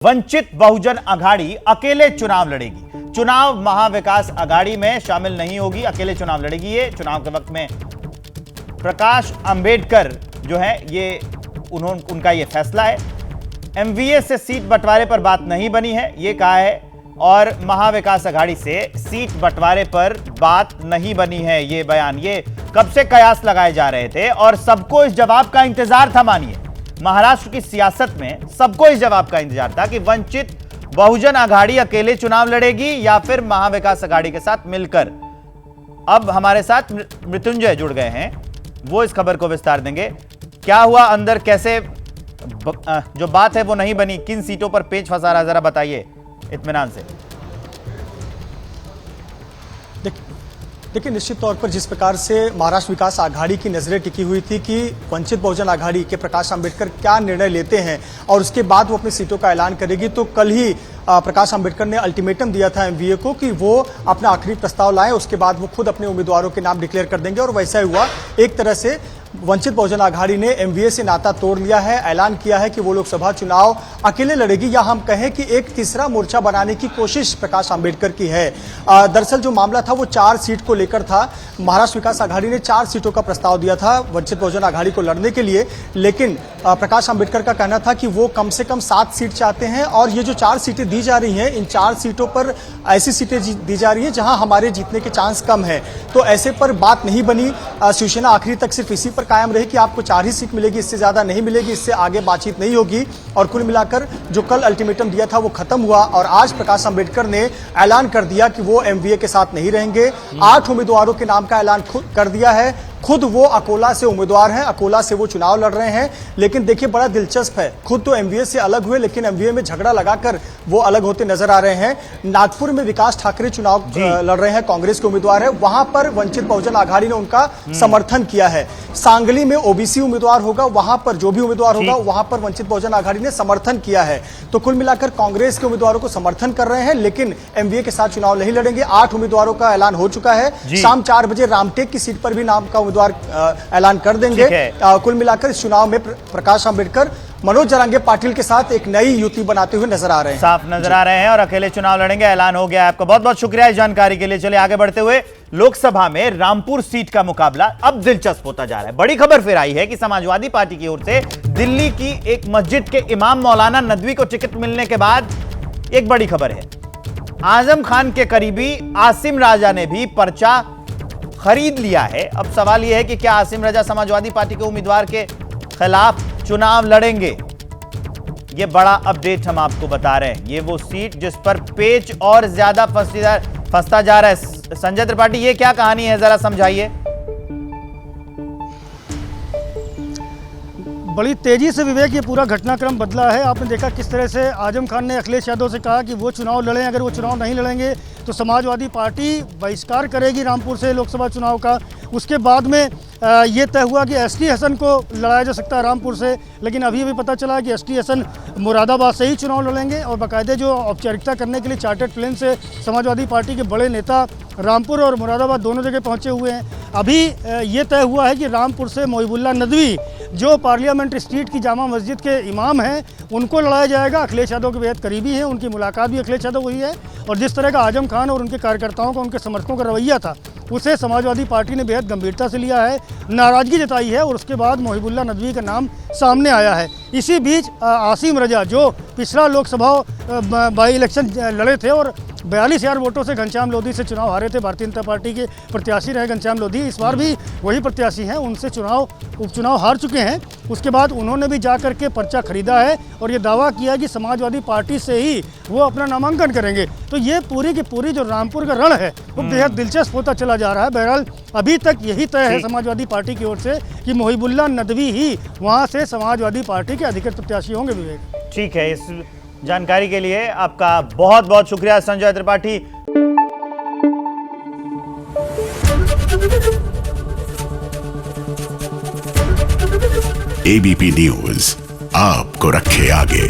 वंचित बहुजन अघाड़ी अकेले चुनाव लड़ेगी। चुनाव महाविकास अघाड़ी में शामिल नहीं होगी, अकेले चुनाव लड़ेगी। ये चुनाव के वक्त में प्रकाश अंबेडकर जो है ये उनका ये फैसला है। एमवीए से सीट बंटवारे पर बात नहीं बनी है, ये कहा है, और महाविकास अघाड़ी से सीट बंटवारे पर बात नहीं बनी है। ये बयान, ये कब से कयास लगाए जा रहे थे और सबको इस जवाब का इंतजार था। मानिए, महाराष्ट्र की सियासत में सबको इस जवाब का इंतजार था कि वंचित बहुजन अघाड़ी अकेले चुनाव लड़ेगी या फिर महाविकास अघाड़ी के साथ मिलकर। अब हमारे साथ मृत्युंजय जुड़ गए हैं, वो इस खबर को विस्तार देंगे। क्या हुआ अंदर, कैसे जो बात है वो नहीं बनी, किन सीटों पर पेच फंसा रहा, जरा बताइए इत्मीनान से। देखिए, निश्चित तौर पर जिस प्रकार से महाराष्ट्र विकास आघाड़ी की नजरें टिकी हुई थी कि वंचित बहुजन आघाड़ी के प्रकाश अंबेडकर क्या निर्णय लेते हैं और उसके बाद वो अपनी सीटों का ऐलान करेगी, तो कल ही प्रकाश अंबेडकर ने अल्टीमेटम दिया था एमवीए को कि वो अपना आखिरी प्रस्ताव लाएं, उसके बाद वो खुद अपने उम्मीदवारों के नाम डिक्लेयर कर देंगे। और वैसा ही हुआ। एक तरह से वंचित बहुजन आघाड़ी ने एमवीए से नाता तोड़ लिया है, ऐलान किया है कि वो लोकसभा चुनाव अकेले लड़ेगी, या हम कहें कि एक तीसरा मोर्चा बनाने की कोशिश प्रकाश अंबेडकर की है। दरअसल जो मामला था वो 4 सीट को लेकर था। महाराष्ट्र विकास आघाड़ी ने 4 सीटों का प्रस्ताव दिया था वंचित बहुजन आघाड़ी को लड़ने के लिए, लेकिन प्रकाश अंबेडकर का कहना था कि वो कम से कम 7 सीट चाहते हैं। और ये जो 4 सीटें दी जा रही हैं, इन 4 सीटों पर ऐसी सीटें दी जा रही हैं जहां हमारे जीतने के चांस कम है। तो ऐसे पर बात नहीं बनी। शिवसेना आखिरी तक सिर्फ इसी पर कायम रही कि आपको 4 ही सीट मिलेगी, इससे ज्यादा नहीं मिलेगी, इससे आगे बातचीत नहीं होगी। और कुल मिलाकर जो कल अल्टीमेटम दिया था वो खत्म हुआ और आज प्रकाश अंबेडकर ने ऐलान कर दिया कि वो एमवीए के साथ नहीं रहेंगे। 8 उम्मीदवारों के नाम का ऐलान कर दिया है। खुद वो अकोला से उम्मीदवार हैं, अकोला से वो चुनाव लड़ रहे हैं। लेकिन देखिए, बड़ा दिलचस्प है, खुद तो एमवीए से अलग हुए, लेकिन एमवीए में झगड़ा लगाकर वो अलग होते नजर आ रहे हैं। नागपुर में विकास ठाकरे चुनाव लड़ रहे हैं, कांग्रेस के उम्मीदवार है, वहां पर वंचित बहुजन आघाड़ी ने उनका समर्थन किया है। सांगली में ओबीसी उम्मीदवार होगा, वहां पर जो भी उम्मीदवार होगा वहां पर वंचित बहुजन आघाड़ी ने समर्थन किया है। तो कुल मिलाकर कांग्रेस के उम्मीदवारों को समर्थन कर रहे हैं, लेकिन एमवीए के साथ चुनाव नहीं लड़ेंगे। 8 उम्मीदवारों का ऐलान हो चुका है। शाम 4 बजे रामटेक की सीट पर भी नाम का उम्मीदवार ऐलान कर देंगे। कुल मिलाकर इस चुनाव में प्रकाश अंबेडकर मनोज जरांगे पाटिल के साथ एक नई युति बनाते हुए नजर आ रहे हैं, साफ नजर आ रहे हैं, और अकेले चुनाव लड़ेंगे, ऐलान हो गया है। आपका बहुत बहुत शुक्रिया इस जानकारी के लिए। चलिए आगे बढ़ते हुए, लोकसभा में रामपुर सीट का मुकाबला अब दिलचस्प होता जा रहा है। बड़ी खबर फिर आई है कि समाजवादी पार्टी की ओर से दिल्ली की एक मस्जिद के इमाम मौलाना नदवी को टिकट मिलने के बाद एक बड़ी खबर है। आजम खान के करीबी आसिम राजा ने भी पर्चा खरीद लिया है। अब सवाल यह है कि क्या आसिम राजा समाजवादी पार्टी के उम्मीदवार के खिलाफ चुनाव लड़ेंगे। यह बड़ा अपडेट हम आपको बता रहे हैं। ये वो सीट जिस पर पेच और ज्यादा फंसता जा रहा है। संजय त्रिपाठी, ये क्या कहानी है, जरा समझाइए। बड़ी तेजी से विवेक ये पूरा घटनाक्रम बदला है। आपने देखा किस तरह से आजम खान ने अखिलेश यादव से कहा कि वो चुनाव लड़ें, अगर वो चुनाव नहीं लड़ेंगे तो समाजवादी पार्टी बहिष्कार करेगी रामपुर से लोकसभा चुनाव का। उसके बाद में ये तय हुआ कि एसटी हसन को लड़ाया जा सकता है रामपुर से, लेकिन अभी भी पता चला कि एसटी हसन मुरादाबाद से ही चुनाव लड़ेंगे। और बाकायदे जो औपचारिकता करने के लिए चार्टर्ड प्लेन से समाजवादी पार्टी के बड़े नेता रामपुर और मुरादाबाद दोनों जगह पहुंचे हुए हैं। अभी ये तय हुआ है कि रामपुर से मोहिबुल्ला नदवी, जो पार्लियामेंट स्ट्रीट की जामा मस्जिद के इमाम हैं, उनको लड़ाया जाएगा। अखिलेश यादव के बेहद करीबी हैं, उनकी मुलाकात भी अखिलेश यादव हुई है। और जिस तरह का आजम खान और उनके कार्यकर्ताओं का, उनके समर्थकों का रवैया था, उसे समाजवादी पार्टी ने बेहद गंभीरता से लिया है, नाराजगी जताई है, और उसके बाद मोहिबुल्ला नदवी का नाम सामने आया है। इसी बीच आसिम रजा, जो पिछला लोकसभा बाई इलेक्शन लड़े थे और 42,000 वोटों से घनश्याम लोधी से चुनाव हारे थे, भारतीय जनता पार्टी के प्रत्याशी रहे घनश्याम लोधी, इस बार भी वही प्रत्याशी हैं, उनसे उपचुनाव हार चुके हैं। उसके बाद उन्होंने भी जाकर के पर्चा खरीदा है और ये दावा किया कि समाजवादी पार्टी से ही वो अपना नामांकन करेंगे। तो ये पूरी की पूरी जो रामपुर का रण है वो बेहद दिलचस्प होता चला जा रहा है। बहरहाल अभी तक यही तय है समाजवादी पार्टी की ओर से कि मोहिबुल्ला नदवी ही वहाँ से समाजवादी पार्टी के अधिकृत प्रत्याशी होंगे। विवेक, ठीक है, इस जानकारी के लिए आपका बहुत बहुत शुक्रिया संजय त्रिपाठी। एबीपी न्यूज आपको रखे आगे।